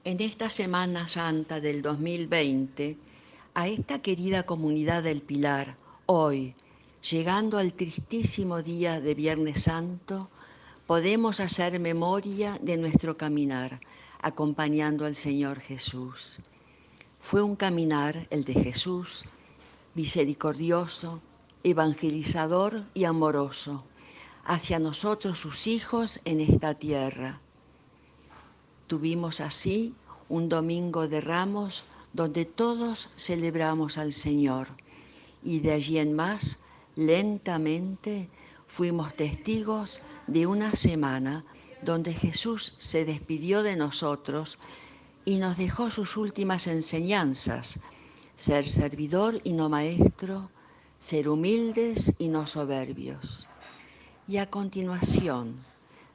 En esta Semana Santa del 2020, a esta querida comunidad del Pilar, hoy, llegando al tristísimo día de Viernes Santo, podemos hacer memoria de nuestro caminar, acompañando al Señor Jesús. Fue un caminar, el de Jesús, misericordioso, evangelizador y amoroso, hacia nosotros sus hijos en esta tierra. Tuvimos así un domingo de Ramos donde todos celebramos al Señor y de allí en más, lentamente, fuimos testigos de una semana donde Jesús se despidió de nosotros y nos dejó sus últimas enseñanzas: ser servidor y no maestro, ser humildes y no soberbios. Y a continuación,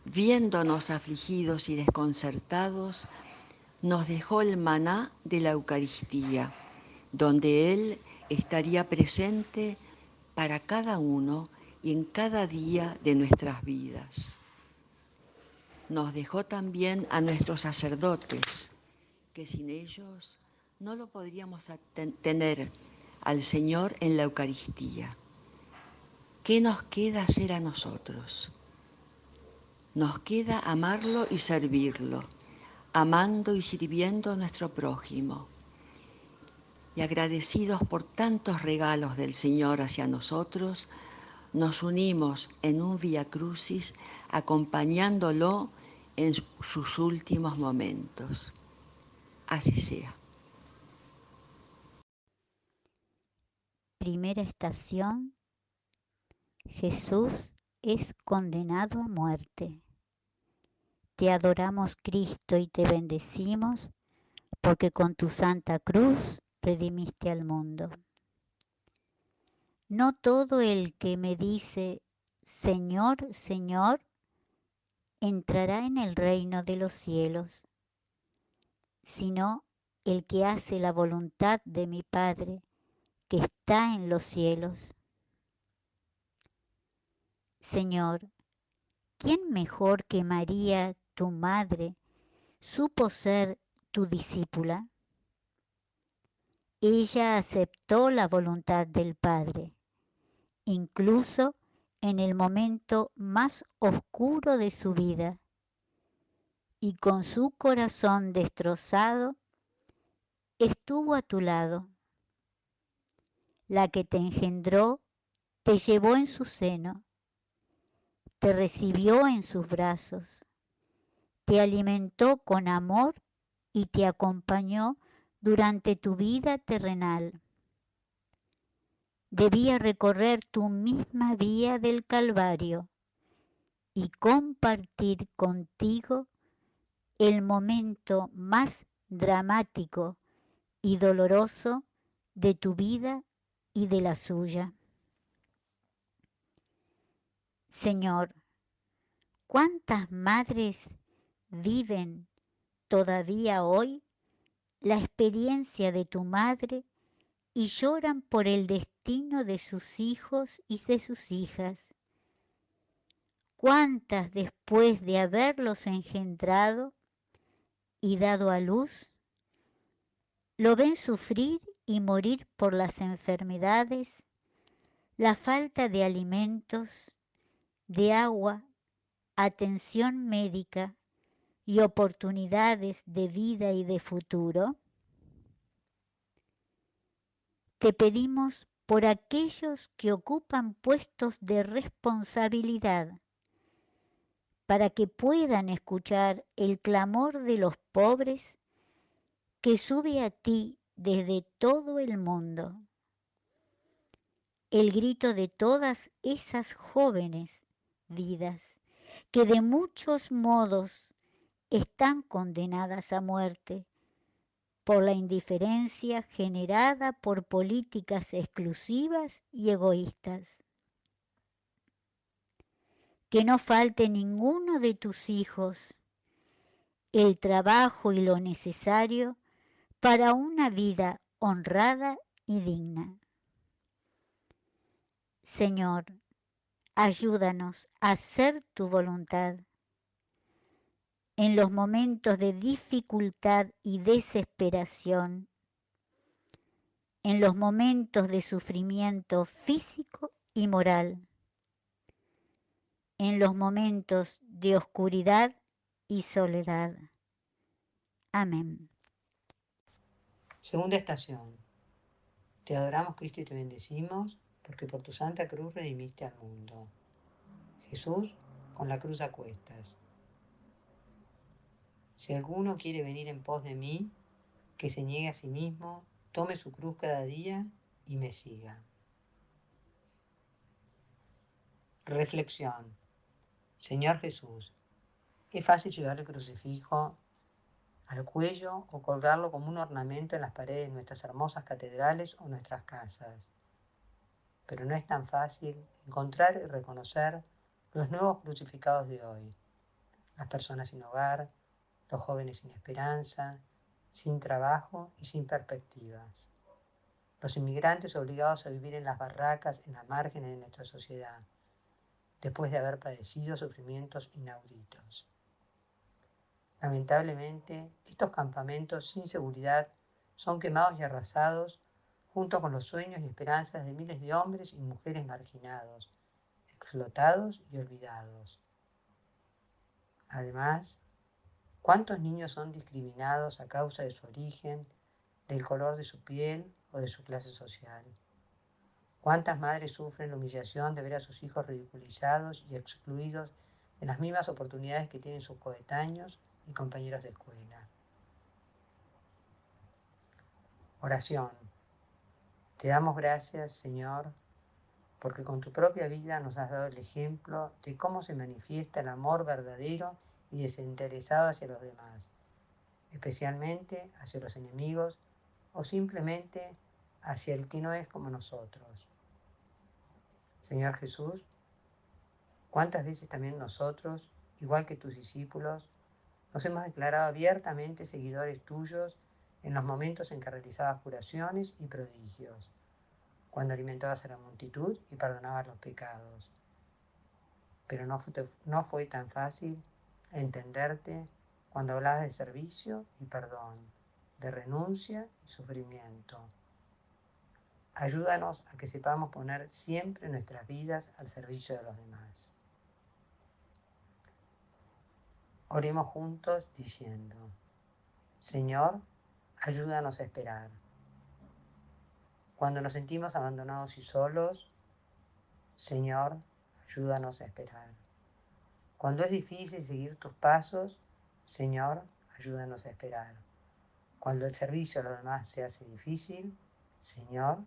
viéndonos afligidos y desconcertados, nos dejó el maná de la Eucaristía, donde Él estaría presente para cada uno y en cada día de nuestras vidas. Nos dejó también a nuestros sacerdotes, que sin ellos no lo podríamos tener al Señor en la Eucaristía. ¿Qué nos queda hacer a nosotros? Nos queda amarlo y servirlo, amando y sirviendo a nuestro prójimo. Y agradecidos por tantos regalos del Señor hacia nosotros, nos unimos en un Vía Crucis acompañándolo en sus últimos momentos. Así sea. Primera estación: Jesús es condenado a muerte. Te adoramos, Cristo, y te bendecimos, porque con tu santa cruz redimiste al mundo. No todo el que me dice, Señor, Señor, entrará en el reino de los cielos, sino el que hace la voluntad de mi Padre, que está en los cielos. Señor, ¿quién mejor que María, tu madre, supo ser tu discípula? Ella aceptó la voluntad del Padre, incluso en el momento más oscuro de su vida, y con su corazón destrozado estuvo a tu lado. La que te engendró te llevó en su seno, te recibió en sus brazos, te alimentó con amor y te acompañó durante tu vida terrenal. Debía recorrer tu misma vía del Calvario y compartir contigo el momento más dramático y doloroso de tu vida y de la suya. Señor, ¿cuántas madres viven todavía hoy la experiencia de tu madre y lloran por el destino de sus hijos y de sus hijas? ¿Cuántas después de haberlos engendrado y dado a luz, lo ven sufrir y morir por las enfermedades, la falta de alimentos, de agua, atención médica y oportunidades de vida y de futuro? Te pedimos por aquellos que ocupan puestos de responsabilidad, para que puedan escuchar el clamor de los pobres que sube a ti desde todo el mundo, el grito de todas esas jóvenes vidas que de muchos modos están condenadas a muerte por la indiferencia generada por políticas exclusivas y egoístas. Que no falte ninguno de tus hijos el trabajo y lo necesario para una vida honrada y digna. Señor, ayúdanos a hacer tu voluntad. en los momentos de dificultad y desesperación, en los momentos de sufrimiento físico y moral, en los momentos de oscuridad y soledad. Amén. Segunda estación. Te adoramos, Cristo, y te bendecimos, porque por tu santa cruz redimiste al mundo. Jesús, con la cruz a cuestas. Si alguno quiere venir en pos de mí, que se niegue a sí mismo, tome su cruz cada día y me siga. Reflexión. Señor Jesús, es fácil llevar el crucifijo al cuello o colgarlo como un ornamento en las paredes de nuestras hermosas catedrales o nuestras casas. Pero no es tan fácil encontrar y reconocer los nuevos crucificados de hoy, las personas sin hogar, los jóvenes sin esperanza, sin trabajo y sin perspectivas, los inmigrantes obligados a vivir en las barracas en las márgenes de nuestra sociedad, después de haber padecido sufrimientos inauditos. Lamentablemente, estos campamentos sin seguridad son quemados y arrasados junto con los sueños y esperanzas de miles de hombres y mujeres marginados, explotados y olvidados. Además, ¿cuántos niños son discriminados a causa de su origen, del color de su piel o de su clase social? ¿Cuántas madres sufren la humillación de ver a sus hijos ridiculizados y excluidos de las mismas oportunidades que tienen sus coetáneos y compañeros de escuela? Oración. Te damos gracias, Señor, porque con tu propia vida nos has dado el ejemplo de cómo se manifiesta el amor verdadero y desinteresado hacia los demás, especialmente hacia los enemigos o simplemente hacia el que no es como nosotros. Señor Jesús, ¿cuántas veces también nosotros, igual que tus discípulos, nos hemos declarado abiertamente seguidores tuyos en los momentos en que realizabas curaciones y prodigios, cuando alimentabas a la multitud y perdonabas los pecados? Pero no fue tan fácil entenderte cuando hablabas de servicio y perdón, de renuncia y sufrimiento. Ayúdanos a que sepamos poner siempre nuestras vidas al servicio de los demás. Oremos juntos diciendo: Señor, ayúdanos a esperar. Cuando nos sentimos abandonados y solos, Señor, ayúdanos a esperar. Cuando es difícil seguir tus pasos, Señor, ayúdanos a esperar. Cuando el servicio a los demás se hace difícil, Señor,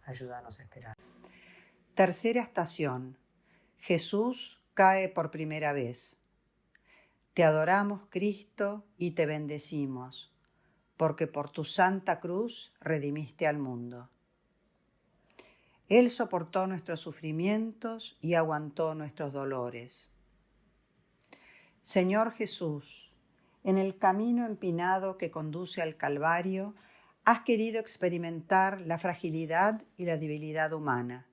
ayúdanos a esperar. Tercera estación. Jesús cae por primera vez. Te adoramos, Cristo, y te bendecimos, porque por tu santa cruz redimiste al mundo. Él soportó nuestros sufrimientos y aguantó nuestros dolores. Señor Jesús, en el camino empinado que conduce al Calvario, has querido experimentar la fragilidad y la debilidad humana.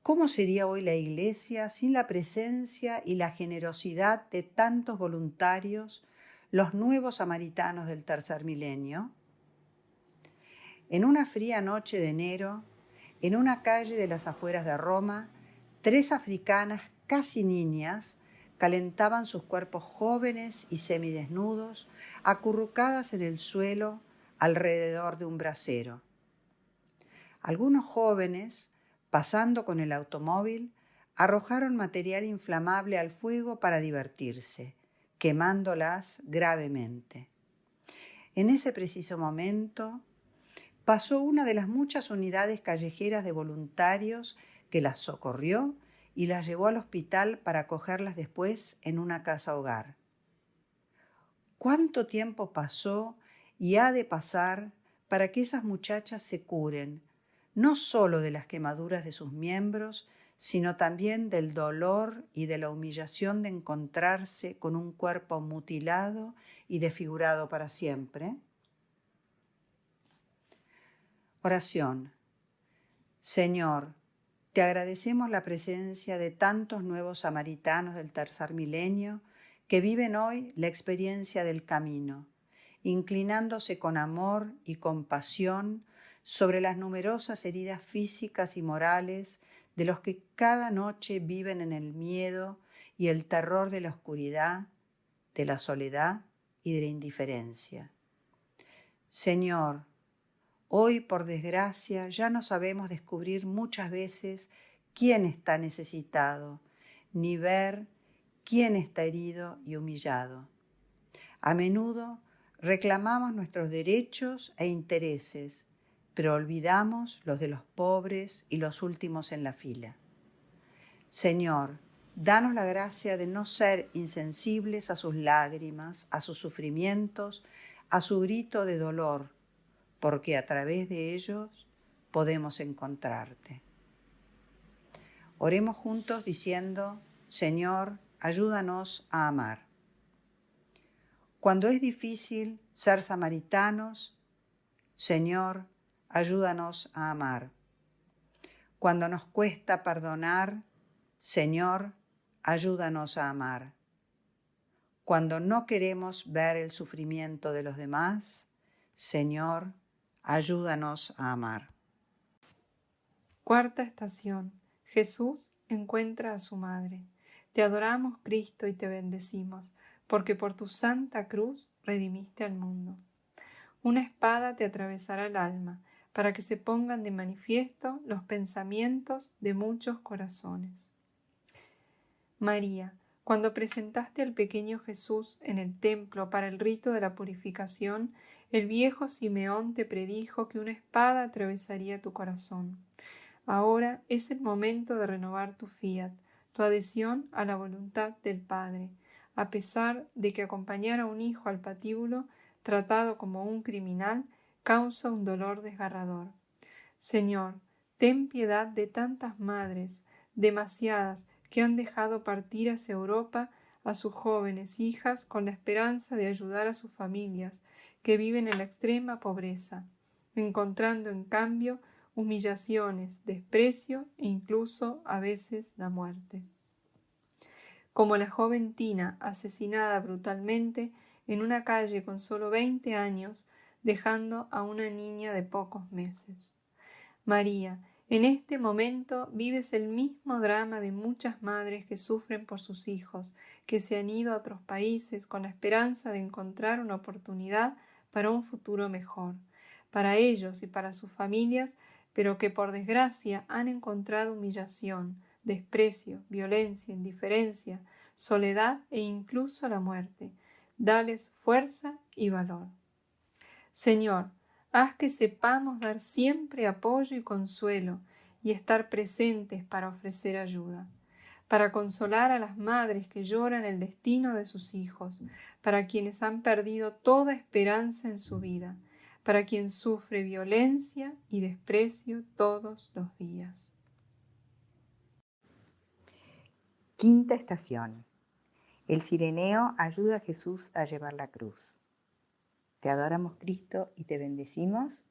¿Cómo sería hoy la Iglesia sin la presencia y la generosidad de tantos voluntarios, los nuevos samaritanos del tercer milenio? En una fría noche de enero, en una calle de las afueras de Roma, 3 africanas casi niñas calentaban sus cuerpos jóvenes y semidesnudos, acurrucadas en el suelo alrededor de un brasero. Algunos jóvenes, pasando con el automóvil, arrojaron material inflamable al fuego para divertirse, quemándolas gravemente. En ese preciso momento, pasó una de las muchas unidades callejeras de voluntarios que las socorrió y las llevó al hospital para acogerlas después en una casa hogar. ¿Cuánto tiempo pasó y ha de pasar para que esas muchachas se curen, no solo de las quemaduras de sus miembros, sino también del dolor y de la humillación de encontrarse con un cuerpo mutilado y desfigurado para siempre? Oración. Señor, te agradecemos la presencia de tantos nuevos samaritanos del tercer milenio que viven hoy la experiencia del camino, inclinándose con amor y compasión sobre las numerosas heridas físicas y morales de los que cada noche viven en el miedo y el terror de la oscuridad, de la soledad y de la indiferencia. Señor, hoy por desgracia ya no sabemos descubrir muchas veces quién está necesitado, ni ver quién está herido y humillado. A menudo reclamamos nuestros derechos e intereses, pero olvidamos los de los pobres y los últimos en la fila. Señor, danos la gracia de no ser insensibles a sus lágrimas, a sus sufrimientos, a su grito de dolor, porque a través de ellos podemos encontrarte. Oremos juntos diciendo: Señor, ayúdanos a amar. Cuando es difícil ser samaritanos, Señor, ayúdanos a amar. Cuando nos cuesta perdonar, Señor, ayúdanos a amar. Cuando no queremos ver el sufrimiento de los demás, Señor, ayúdanos a amar. Cuarta estación. Jesús encuentra a su madre. Te adoramos, Cristo, y te bendecimos, porque por tu santa cruz redimiste al mundo. Una espada te atravesará el alma, para que se pongan de manifiesto los pensamientos de muchos corazones. María, cuando presentaste al pequeño Jesús en el templo para el rito de la purificación, el viejo Simeón te predijo que una espada atravesaría tu corazón. Ahora es el momento de renovar tu fiat, tu adhesión a la voluntad del Padre, a pesar de que acompañar a un hijo al patíbulo, tratado como un criminal, causa un dolor desgarrador. Señor, ten piedad de tantas madres, demasiadas, que han dejado partir hacia Europa a sus jóvenes hijas con la esperanza de ayudar a sus familias, que viven en la extrema pobreza, encontrando en cambio humillaciones, desprecio e incluso a veces la muerte. Como la joven Tina, asesinada brutalmente en una calle con solo 20 años, dejando a una niña de pocos meses. María, en este momento vives el mismo drama de muchas madres que sufren por sus hijos, que se han ido a otros países con la esperanza de encontrar una oportunidad para un futuro mejor, para ellos y para sus familias, pero que por desgracia han encontrado humillación, desprecio, violencia, indiferencia, soledad e incluso la muerte. Dales fuerza y valor. Señor, haz que sepamos dar siempre apoyo y consuelo y estar presentes para ofrecer ayuda, para consolar a las madres que lloran el destino de sus hijos, para quienes han perdido toda esperanza en su vida, para quien sufre violencia y desprecio todos los días. Quinta estación. El sireneo ayuda a Jesús a llevar la cruz. Te adoramos, Cristo, y te bendecimos,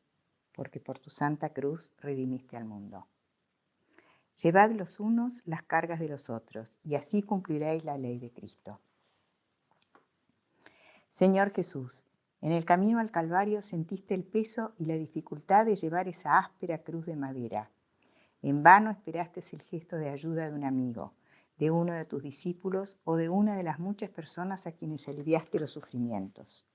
porque por tu santa cruz redimiste al mundo. Llevad los unos las cargas de los otros, y así cumpliréis la ley de Cristo. Señor Jesús, en el camino al Calvario sentiste el peso y la dificultad de llevar esa áspera cruz de madera. En vano esperaste el gesto de ayuda de un amigo, de uno de tus discípulos o de una de las muchas personas a quienes aliviaste los sufrimientos.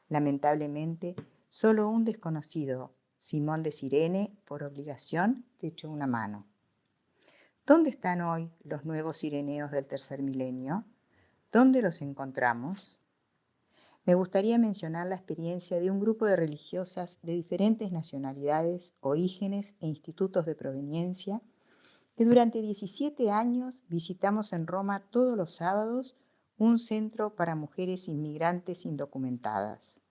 Lamentablemente, solo un desconocido, Simón de Cirene, por obligación, te echó una mano. ¿Dónde están hoy los nuevos sireneos del tercer milenio? ¿Dónde los encontramos? Me gustaría mencionar la experiencia de un grupo de religiosas de diferentes nacionalidades, orígenes e institutos de proveniencia que durante 17 años visitamos en Roma todos los sábados un centro para mujeres inmigrantes indocumentadas.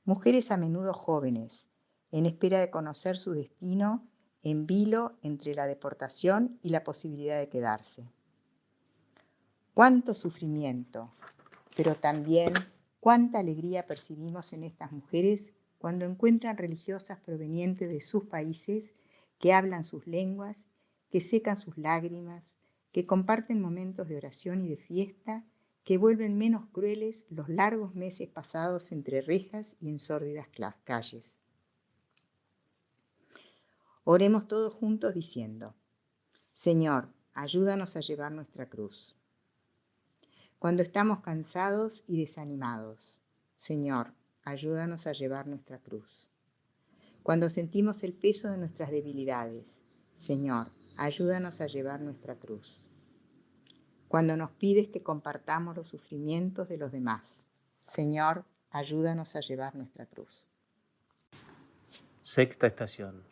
Mujeres a menudo jóvenes, en espera de conocer su destino, en vilo entre la deportación y la posibilidad de quedarse. Cuánto sufrimiento, pero también cuánta alegría percibimos en estas mujeres cuando encuentran religiosas provenientes de sus países que hablan sus lenguas, que secan sus lágrimas, que comparten momentos de oración y de fiesta, que vuelven menos crueles los largos meses pasados entre rejas y en sórdidas calles. Oremos todos juntos diciendo: Señor, ayúdanos a llevar nuestra cruz. Cuando estamos cansados y desanimados, Señor, ayúdanos a llevar nuestra cruz. Cuando sentimos el peso de nuestras debilidades, Señor, ayúdanos a llevar nuestra cruz. Cuando nos pides que compartamos los sufrimientos de los demás, Señor, ayúdanos a llevar nuestra cruz. Sexta estación.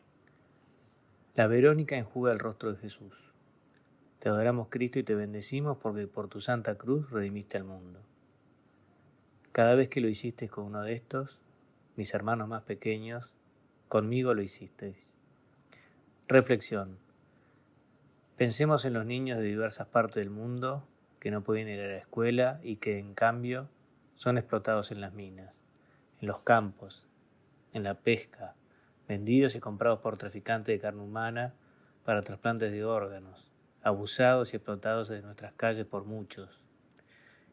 La Verónica enjuga el rostro de Jesús. Te adoramos, Cristo, y te bendecimos porque por tu santa cruz redimiste al mundo. Cada vez que lo hiciste con uno de estos, mis hermanos más pequeños, conmigo lo hicisteis. Reflexión. Pensemos en los niños de diversas partes del mundo que no pueden ir a la escuela y que, en cambio, son explotados en las minas, en los campos, en la pesca, vendidos y comprados por traficantes de carne humana para trasplantes de órganos, abusados y explotados en nuestras calles por muchos,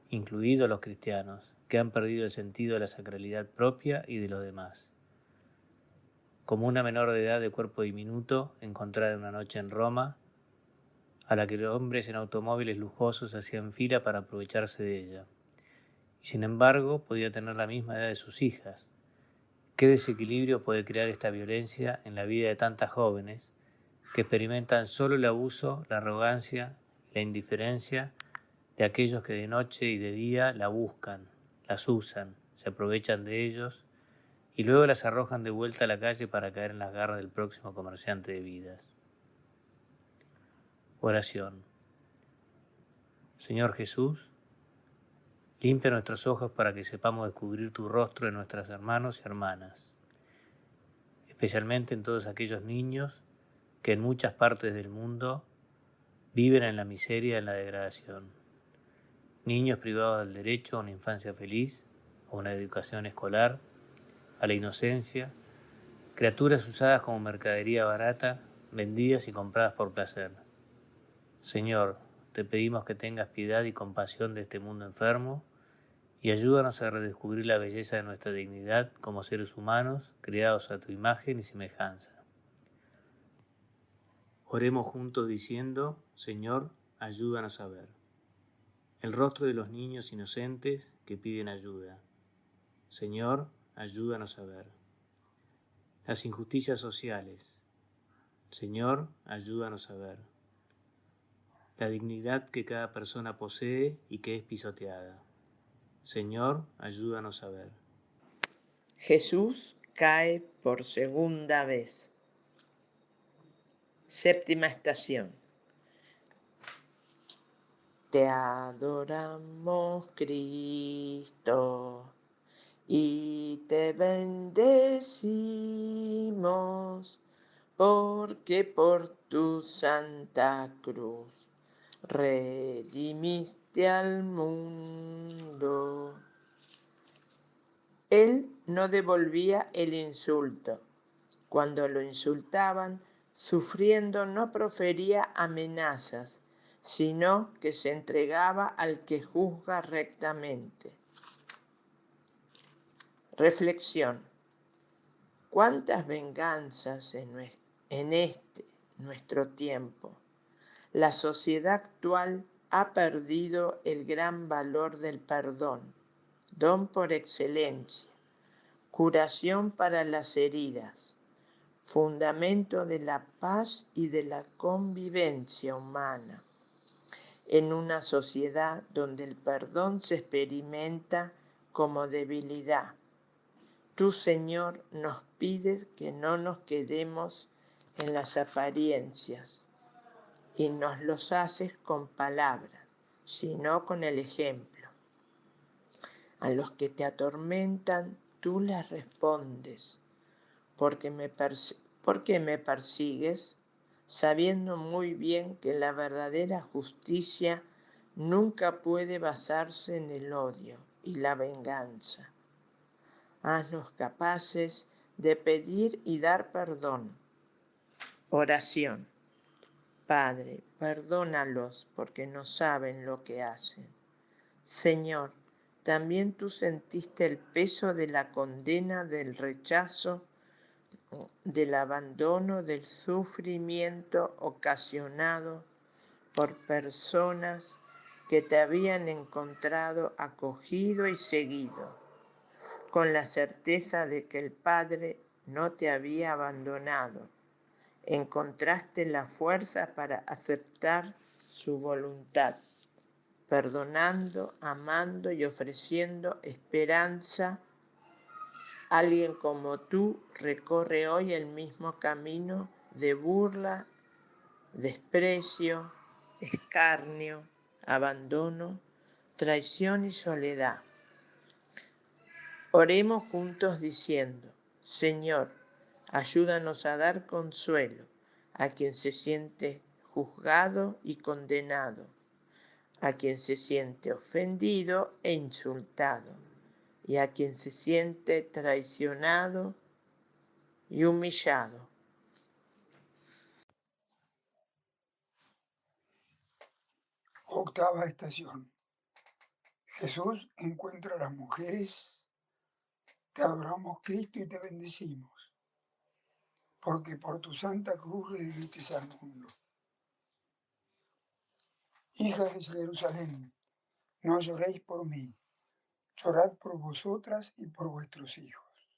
incluidos los cristianos, que han perdido el sentido de la sacralidad propia y de los demás. Como una menor de edad de cuerpo diminuto encontrada una noche en Roma, a la que los hombres en automóviles lujosos hacían fila para aprovecharse de ella, y sin embargo podía tener la misma edad de sus hijas. ¿Qué desequilibrio puede crear esta violencia en la vida de tantas jóvenes que experimentan solo el abuso, la arrogancia, la indiferencia de aquellos que de noche y de día la buscan, las usan, se aprovechan de ellos y luego las arrojan de vuelta a la calle para caer en las garras del próximo comerciante de vidas? Oración. Señor Jesús, limpia nuestros ojos para que sepamos descubrir tu rostro en nuestros hermanos y hermanas, especialmente en todos aquellos niños que en muchas partes del mundo viven en la miseria y en la degradación. Niños privados del derecho a una infancia feliz, a una educación escolar, a la inocencia, criaturas usadas como mercadería barata, vendidas y compradas por placer. Señor, te pedimos que tengas piedad y compasión de este mundo enfermo y ayúdanos a redescubrir la belleza de nuestra dignidad como seres humanos creados a tu imagen y semejanza. Oremos juntos diciendo: Señor, ayúdanos a ver el rostro de los niños inocentes que piden ayuda. Señor, ayúdanos a ver las injusticias sociales. Señor, ayúdanos a ver la dignidad que cada persona posee y que es pisoteada. Señor, ayúdanos a ver. Jesús cae por segunda vez. Séptima estación. Te adoramos, Cristo, y te bendecimos, porque por tu santa cruz redimiste al mundo. Él no devolvía el insulto. Cuando lo insultaban, sufriendo, no profería amenazas, sino que se entregaba al que juzga rectamente. Reflexión. ¿Cuántas venganzas en este nuestro tiempo? La sociedad actual ha perdido el gran valor del perdón, don por excelencia, curación para las heridas, fundamento de la paz y de la convivencia humana, en una sociedad donde el perdón se experimenta como debilidad. Tú, Señor, nos pides que no nos quedemos en las apariencias y nos los haces con palabras, sino con el ejemplo. A los que te atormentan, tú les respondes: ¿por qué me persigues? Sabiendo muy bien que la verdadera justicia nunca puede basarse en el odio y la venganza. Haznos capaces de pedir y dar perdón. Oración. Padre, perdónalos porque no saben lo que hacen. Señor, también tú sentiste el peso de la condena, del rechazo, del abandono, del sufrimiento ocasionado por personas que te habían encontrado acogido y seguido, con la certeza de que el Padre no te había abandonado. Encontraste la fuerza para aceptar su voluntad, perdonando, amando y ofreciendo esperanza. Alguien como tú recorre hoy el mismo camino de burla, desprecio, escarnio, abandono, traición y soledad. Oremos juntos diciendo: Señor, ayúdanos a dar consuelo a quien se siente juzgado y condenado, a quien se siente ofendido e insultado, y a quien se siente traicionado y humillado. Octava estación. Jesús encuentra a las mujeres. Te adoramos, Cristo, y te bendecimos, porque por tu santa cruz redimiste al mundo. Hijas de Jerusalén, no lloréis por mí, llorad por vosotras y por vuestros hijos.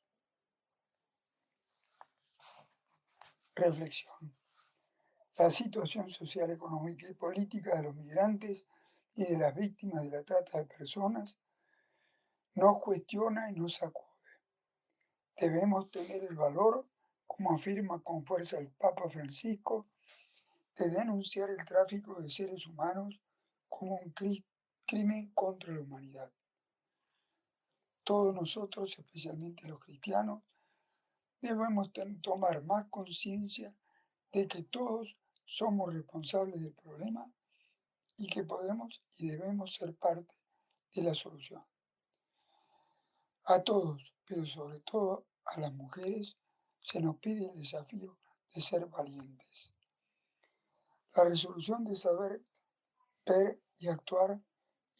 Reflexión. La situación social, económica y política de los migrantes y de las víctimas de la trata de personas nos cuestiona y nos sacude. Debemos tener el valor, como afirma con fuerza el Papa Francisco, de denunciar el tráfico de seres humanos como un crimen contra la humanidad. Todos nosotros, especialmente los cristianos, debemos tomar más conciencia de que todos somos responsables del problema y que podemos y debemos ser parte de la solución. A todos, pero sobre todo a las mujeres, se nos pide el desafío de ser valientes. La resolución de saber ver y actuar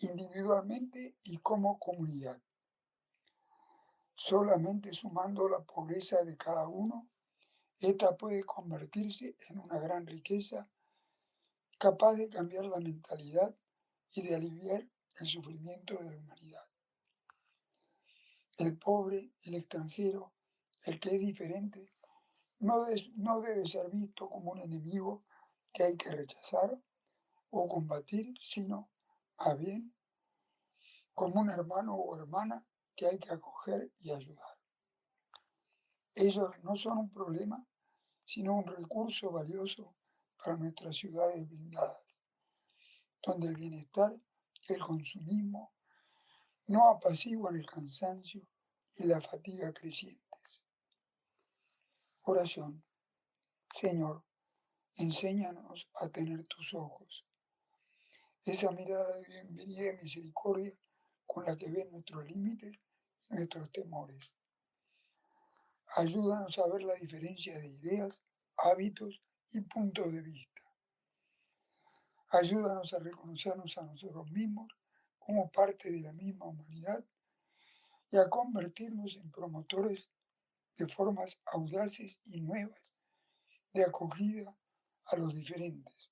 individualmente y como comunidad. Solamente sumando la pobreza de cada uno, esta puede convertirse en una gran riqueza capaz de cambiar la mentalidad y de aliviar el sufrimiento de la humanidad. El pobre, el extranjero, el que es diferente, no debe ser visto como un enemigo que hay que rechazar o combatir, sino, más bien, como un hermano o hermana que hay que acoger y ayudar. Ellos no son un problema, sino un recurso valioso para nuestras ciudades blindadas, donde el bienestar y el consumismo no apaciguan el cansancio y la fatiga crecientes. Oración. Señor, enséñanos a tener tus ojos, esa mirada de bienvenida y misericordia con la que ven nuestros límites y nuestros temores. Ayúdanos a ver la diferencia de ideas, hábitos y puntos de vista. Ayúdanos a reconocernos a nosotros mismos como parte de la misma humanidad y a convertirnos en promotores de formas audaces y nuevas de acogida a los diferentes,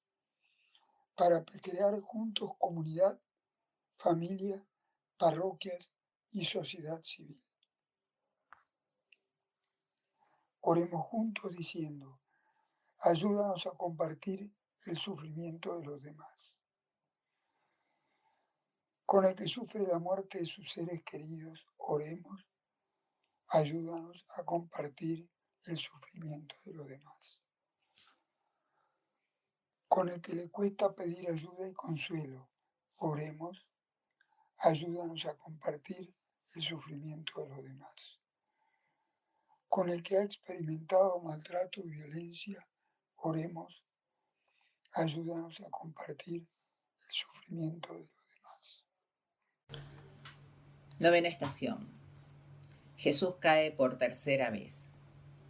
para crear juntos comunidad, familia, parroquias y sociedad civil. Oremos juntos diciendo: ayúdanos a compartir el sufrimiento de los demás. Con el que sufre la muerte de sus seres queridos, oremos: ayúdanos a compartir el sufrimiento de los demás. Con el que le cuesta pedir ayuda y consuelo, oremos: ayúdanos a compartir el sufrimiento de los demás. Con el que ha experimentado maltrato y violencia, oremos: ayúdanos a compartir el sufrimiento de los demás. Novena estación. Jesús cae por tercera vez.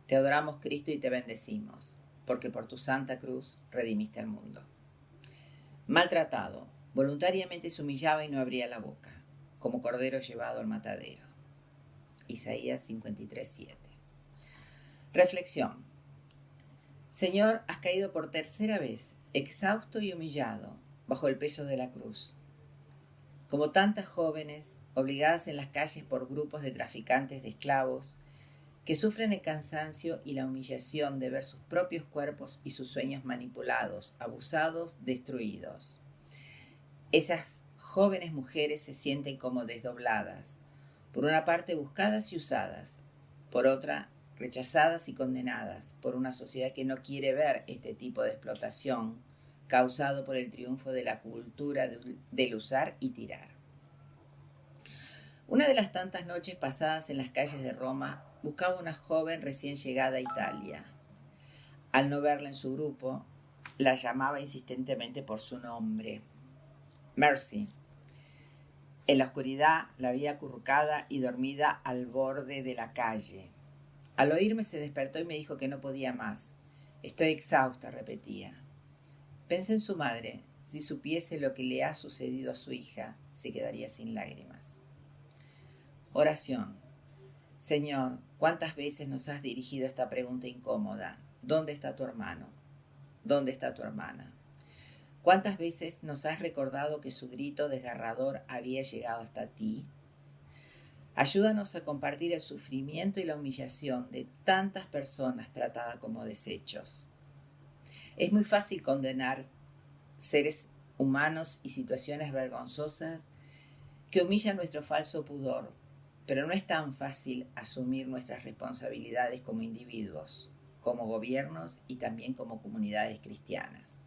Te adoramos, Cristo, y te bendecimos, porque por tu santa cruz redimiste al mundo. Maltratado, Voluntariamente se humillaba y no abría la boca, como cordero llevado al matadero. Isaías 53:7. Reflexión. Señor, has caído por tercera vez, exhausto y humillado, bajo el peso de la cruz. Como tantas jóvenes, obligadas en las calles por grupos de traficantes de esclavos, que sufren el cansancio y la humillación de ver sus propios cuerpos y sus sueños manipulados, abusados, destruidos. Esas jóvenes mujeres se sienten como desdobladas, por una parte buscadas y usadas, por otra rechazadas y condenadas por una sociedad que no quiere ver este tipo de explotación causado por el triunfo de la cultura del usar y tirar. Una de las tantas noches pasadas en las calles de Roma buscaba una joven recién llegada a Italia. Al no verla en su grupo, la llamaba insistentemente por su nombre. Mercy. En la oscuridad la vi acurrucada y dormida al borde de la calle. Al oírme se despertó y me dijo que no podía más. Estoy exhausta, repetía. Pensé en su madre. Si supiese lo que le ha sucedido a su hija, se quedaría sin lágrimas. Oración. Señor, ¿cuántas veces nos has dirigido esta pregunta incómoda? ¿Dónde está tu hermano? ¿Dónde está tu hermana? ¿Cuántas veces nos has recordado que su grito desgarrador había llegado hasta ti? Ayúdanos a compartir el sufrimiento y la humillación de tantas personas tratadas como desechos. Es muy fácil condenar seres humanos y situaciones vergonzosas que humillan nuestro falso pudor, pero no es tan fácil asumir nuestras responsabilidades como individuos, como gobiernos y también como comunidades cristianas.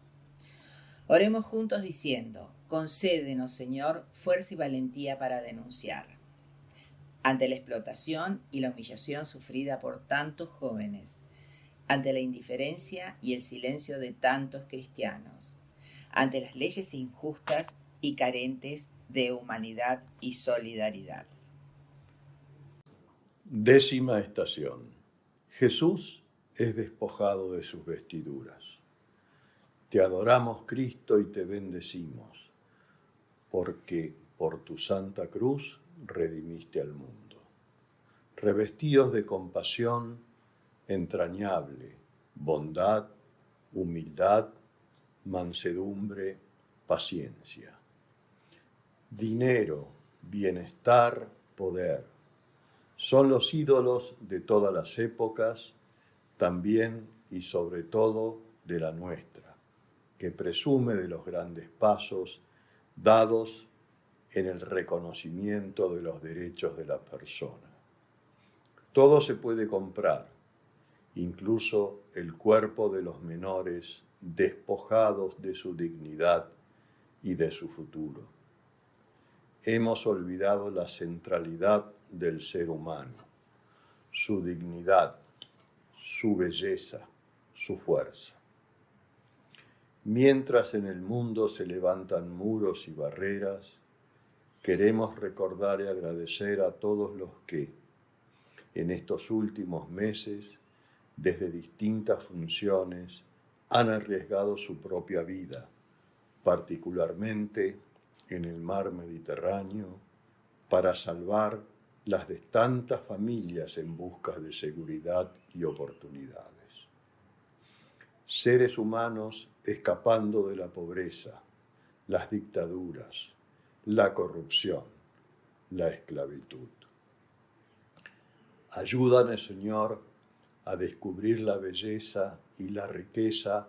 Oremos juntos diciendo: concédenos, Señor, fuerza y valentía para denunciar. Ante la explotación y la humillación sufrida por tantos jóvenes, ante la indiferencia y el silencio de tantos cristianos, ante las leyes injustas y carentes de humanidad y solidaridad. 10ª estación. Jesús es despojado de sus vestiduras. Te adoramos, Cristo, y te bendecimos, porque por tu santa cruz redimiste al mundo. Revestidos de compasión entrañable, bondad, humildad, mansedumbre, paciencia. Dinero, bienestar, poder, son los ídolos de todas las épocas, también y sobre todo de la nuestra, que presume de los grandes pasos dados en el reconocimiento de los derechos de la persona. Todo se puede comprar, incluso el cuerpo de los menores despojados de su dignidad y de su futuro. Hemos olvidado la centralidad del ser humano, su dignidad, su belleza, su fuerza. Mientras en el mundo se levantan muros y barreras, queremos recordar y agradecer a todos los que, en estos últimos meses, desde distintas funciones, han arriesgado su propia vida, particularmente en el mar Mediterráneo, para salvar las de tantas familias en busca de seguridad y oportunidades. Seres humanos escapando de la pobreza, las dictaduras, la corrupción, la esclavitud. Ayúdanos, Señor, a descubrir la belleza y la riqueza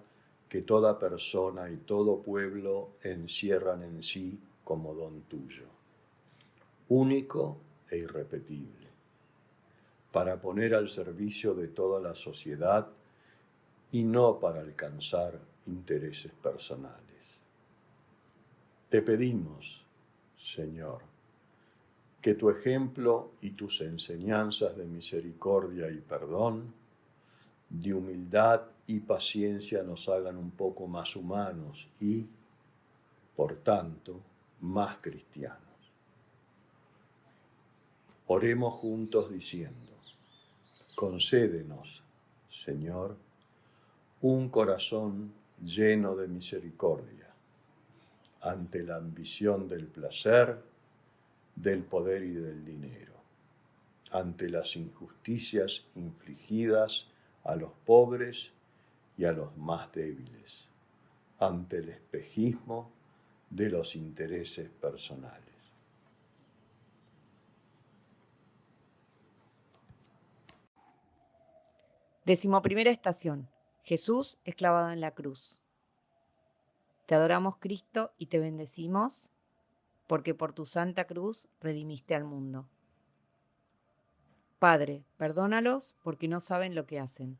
que toda persona y todo pueblo encierran en sí como don tuyo, único e irrepetible, para poner al servicio de toda la sociedad y no para alcanzar intereses personales. Te pedimos, Señor, que tu ejemplo y tus enseñanzas de misericordia y perdón, de humildad y paciencia nos hagan un poco más humanos y, por tanto, más cristianos. Oremos juntos diciendo: concédenos, Señor, un corazón lleno de misericordia, ante la ambición del placer, del poder y del dinero, ante las injusticias infligidas a los pobres y a los más débiles, ante el espejismo de los intereses personales. Decimoprimera estación. Jesús es clavado en la cruz. Te adoramos, Cristo, y te bendecimos, porque por tu santa cruz redimiste al mundo. Padre, perdónalos porque no saben lo que hacen.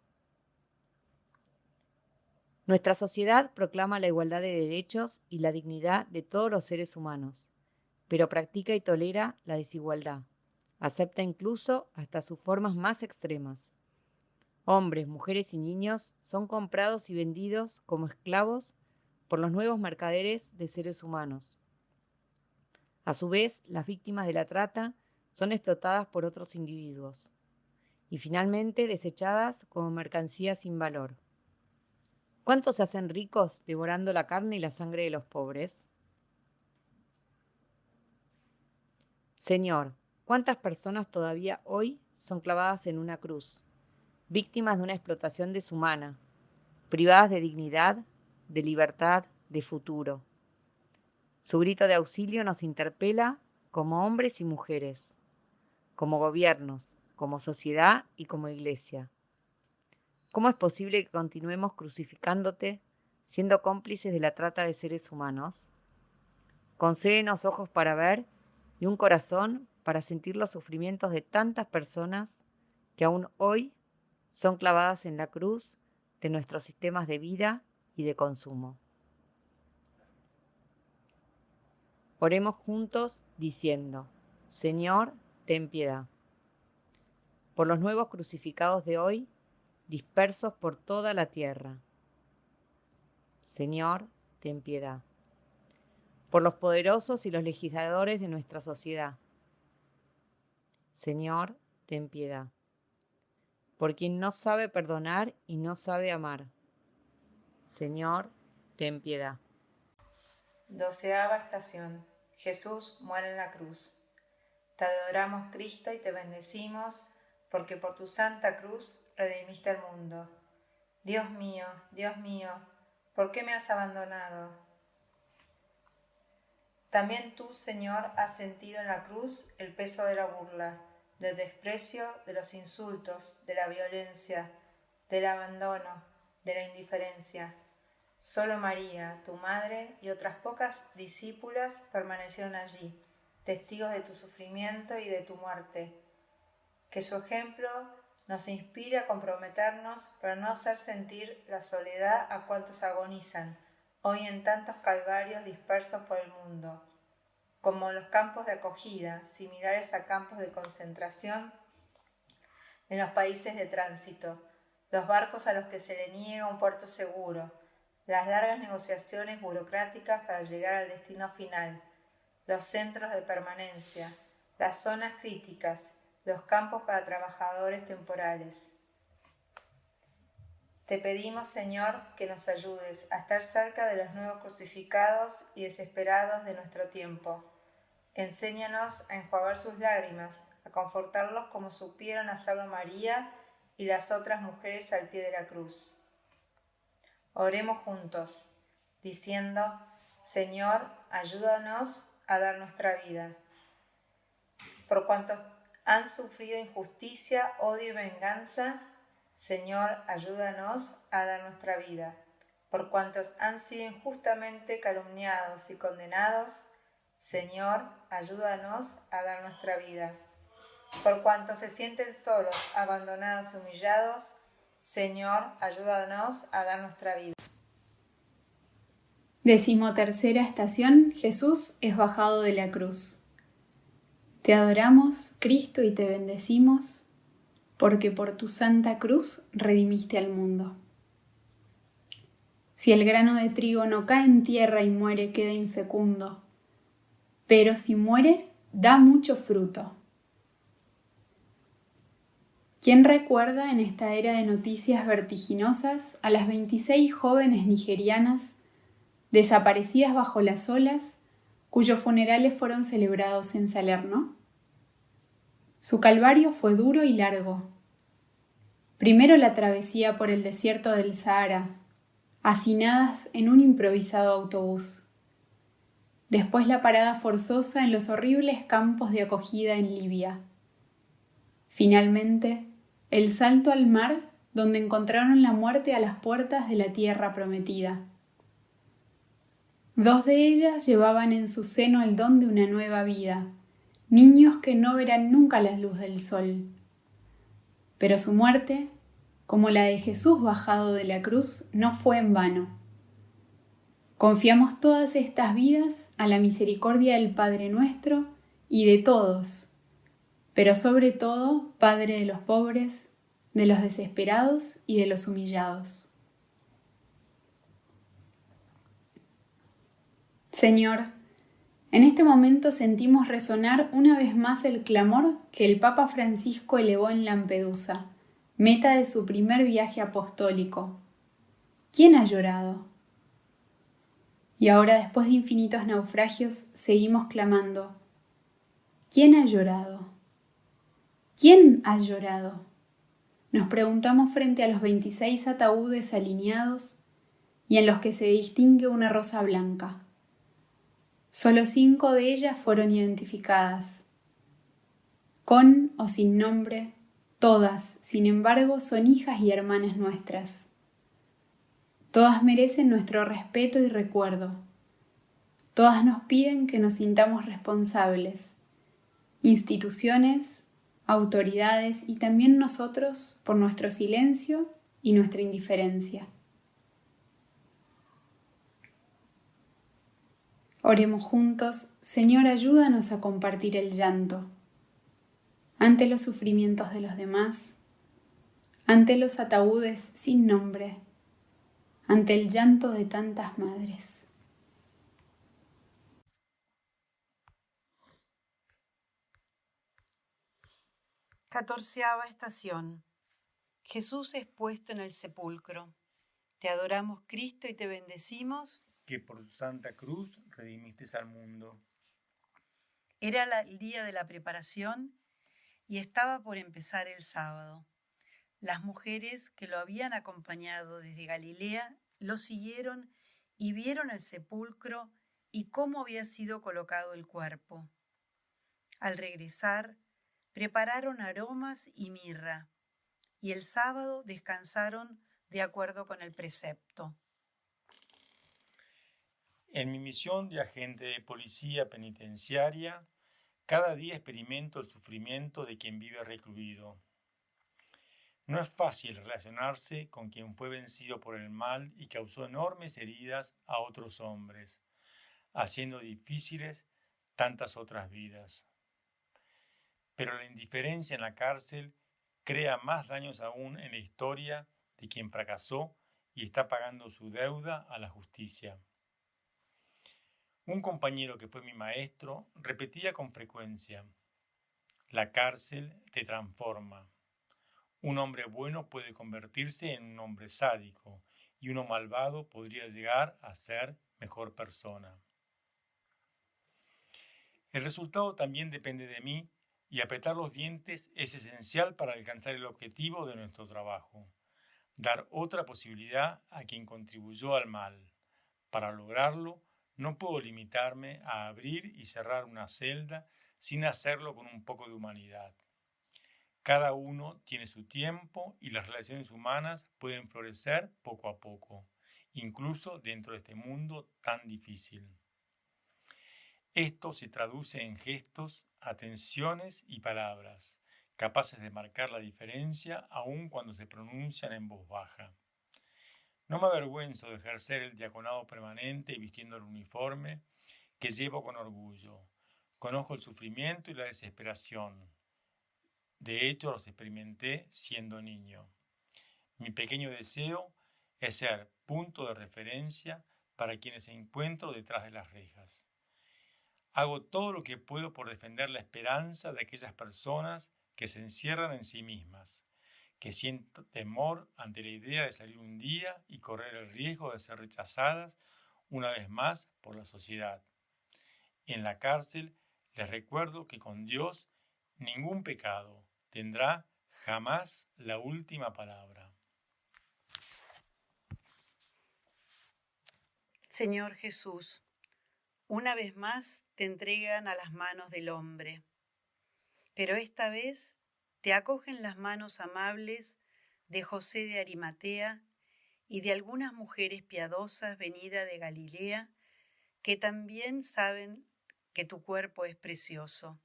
Nuestra sociedad proclama la igualdad de derechos y la dignidad de todos los seres humanos, pero practica y tolera la desigualdad. Acepta incluso hasta sus formas más extremas. Hombres, mujeres y niños son comprados y vendidos como esclavos por los nuevos mercaderes de seres humanos. A su vez, las víctimas de la trata son explotadas por otros individuos y finalmente desechadas como mercancía sin valor. ¿Cuántos se hacen ricos devorando la carne y la sangre de los pobres? Señor, ¿cuántas personas todavía hoy son clavadas en una cruz, víctimas de una explotación deshumana, privadas de dignidad, de libertad, de futuro? Su grito de auxilio nos interpela como hombres y mujeres, como gobiernos, como sociedad y como iglesia. ¿Cómo es posible que continuemos crucificándote, siendo cómplices de la trata de seres humanos? Concédenos ojos para ver y un corazón para sentir los sufrimientos de tantas personas que aún hoy son clavadas en la cruz de nuestros sistemas de vida y de consumo. Oremos juntos diciendo: Señor, ten piedad. Por los nuevos crucificados de hoy, dispersos por toda la tierra. Señor, ten piedad. Por los poderosos y los legisladores de nuestra sociedad. Señor, ten piedad. Por quien no sabe perdonar y no sabe amar. Señor, ten piedad. 12ª estación. Jesús muere en la cruz. Te adoramos, Cristo, y te bendecimos, porque por tu santa cruz redimiste al mundo. Dios mío, ¿por qué me has abandonado? También tú, Señor, has sentido en la cruz el peso de la burla, del desprecio, de los insultos, de la violencia, del abandono, de la indiferencia. Solo María, tu madre, y otras pocas discípulas permanecieron allí, testigos de tu sufrimiento y de tu muerte. Que su ejemplo nos inspire a comprometernos para no hacer sentir la soledad a cuantos agonizan hoy en tantos calvarios dispersos por el mundo, como los campos de acogida, similares a campos de concentración en los países de tránsito, los barcos a los que se le niega un puerto seguro, las largas negociaciones burocráticas para llegar al destino final, los centros de permanencia, las zonas críticas, los campos para trabajadores temporales. Te pedimos, Señor, que nos ayudes a estar cerca de los nuevos crucificados y desesperados de nuestro tiempo. Enséñanos a enjuagar sus lágrimas, a confortarlos como supieron hacerlo María y las otras mujeres al pie de la cruz. Oremos juntos, diciendo: Señor, ayúdanos a dar nuestra vida. Por cuantos han sufrido injusticia, odio y venganza, Señor, ayúdanos a dar nuestra vida. Por cuantos han sido injustamente calumniados y condenados, Señor, ayúdanos a dar nuestra vida. Por cuantos se sienten solos, abandonados y humillados, Señor, ayúdanos a dar nuestra vida. 13ª estación. Jesús es bajado de la cruz. Te adoramos, Cristo, y te bendecimos, porque por tu santa cruz redimiste al mundo. Si el grano de trigo no cae en tierra y muere, queda infecundo, pero si muere, da mucho fruto. ¿Quién recuerda en esta era de noticias vertiginosas a las 26 jóvenes nigerianas desaparecidas bajo las olas, cuyos funerales fueron celebrados en Salerno? Su calvario fue duro y largo. Primero la travesía por el desierto del Sahara, hacinadas en un improvisado autobús. Después la parada forzosa en los horribles campos de acogida en Libia. Finalmente, el salto al mar, donde encontraron la muerte a las puertas de la tierra prometida. 2 de ellas llevaban en su seno el don de una nueva vida, niños que no verán nunca la luz del sol. Pero su muerte, como la de Jesús bajado de la cruz, no fue en vano. Confiamos todas estas vidas a la misericordia del Padre nuestro y de todos, pero sobre todo, Padre de los pobres, de los desesperados y de los humillados. Señor, en este momento sentimos resonar una vez más el clamor que el Papa Francisco elevó en Lampedusa, meta de su primer viaje apostólico. ¿Quién ha llorado? Y ahora, después de infinitos naufragios, seguimos clamando: ¿quién ha llorado? ¿Quién ha llorado? Nos preguntamos frente a los 26 ataúdes alineados y en los que se distingue una rosa blanca. Solo 5 de ellas fueron identificadas. Con o sin nombre, todas, sin embargo, son hijas y hermanas nuestras. Todas merecen nuestro respeto y recuerdo. Todas nos piden que nos sintamos responsables, instituciones, autoridades y también nosotros por nuestro silencio y nuestra indiferencia. Oremos juntos: Señor, ayúdanos a compartir el llanto ante los sufrimientos de los demás, ante los ataúdes sin nombre, ante el llanto de tantas madres. Catorceava estación. Jesús es puesto en el sepulcro. Te adoramos, Cristo, y te bendecimos, que por su santa cruz redimiste al mundo. Era el día de la preparación y estaba por empezar el sábado. Las mujeres que lo habían acompañado desde Galilea lo siguieron y vieron el sepulcro y cómo había sido colocado el cuerpo. Al regresar, prepararon aromas y mirra, y el sábado descansaron de acuerdo con el precepto. En mi misión de agente de policía penitenciaria, cada día experimento el sufrimiento de quien vive recluido. No es fácil relacionarse con quien fue vencido por el mal y causó enormes heridas a otros hombres, haciendo difíciles tantas otras vidas. Pero la indiferencia en la cárcel crea más daños aún en la historia de quien fracasó y está pagando su deuda a la justicia. Un compañero que fue mi maestro repetía con frecuencia: la cárcel te transforma. Un hombre bueno puede convertirse en un hombre sádico y uno malvado podría llegar a ser mejor persona. El resultado también depende de mí y apretar los dientes es esencial para alcanzar el objetivo de nuestro trabajo: dar otra posibilidad a quien contribuyó al mal. Para lograrlo, no puedo limitarme a abrir y cerrar una celda sin hacerlo con un poco de humanidad. Cada uno tiene su tiempo y las relaciones humanas pueden florecer poco a poco, incluso dentro de este mundo tan difícil. Esto se traduce en gestos, atenciones y palabras, capaces de marcar la diferencia aun cuando se pronuncian en voz baja. No me avergüenzo de ejercer el diaconado permanente vistiendo el uniforme que llevo con orgullo. Conozco el sufrimiento y la desesperación. De hecho, los experimenté siendo niño. Mi pequeño deseo es ser punto de referencia para quienes encuentro detrás de las rejas. Hago todo lo que puedo por defender la esperanza de aquellas personas que se encierran en sí mismas, que sienten temor ante la idea de salir un día y correr el riesgo de ser rechazadas una vez más por la sociedad. En la cárcel les recuerdo que con Dios ningún pecado tendrá jamás la última palabra. Señor Jesús, una vez más te entregan a las manos del hombre, pero esta vez te acogen las manos amables de José de Arimatea y de algunas mujeres piadosas venidas de Galilea que también saben que tu cuerpo es precioso.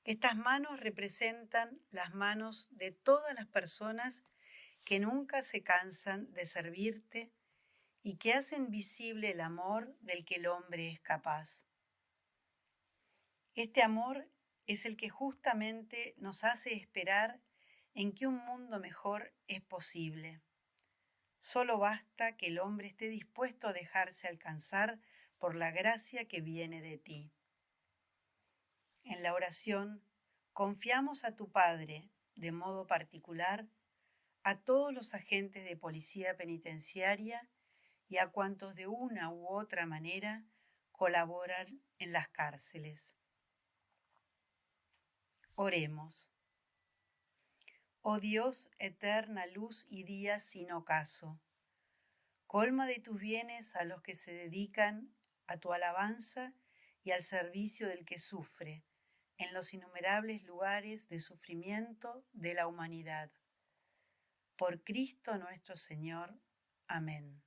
Estas manos representan las manos de todas las personas que nunca se cansan de servirte y que hacen visible el amor del que el hombre es capaz. Este amor es el que justamente nos hace esperar en que un mundo mejor es posible. Solo basta que el hombre esté dispuesto a dejarse alcanzar por la gracia que viene de ti. En la oración, confiamos a tu Padre, de modo particular, a todos los agentes de policía penitenciaria y a cuantos de una u otra manera colaboran en las cárceles. Oremos. Oh Dios, eterna luz y día sin ocaso, colma de tus bienes a los que se dedican a tu alabanza y al servicio del que sufre en los innumerables lugares de sufrimiento de la humanidad. Por Cristo nuestro Señor. Amén.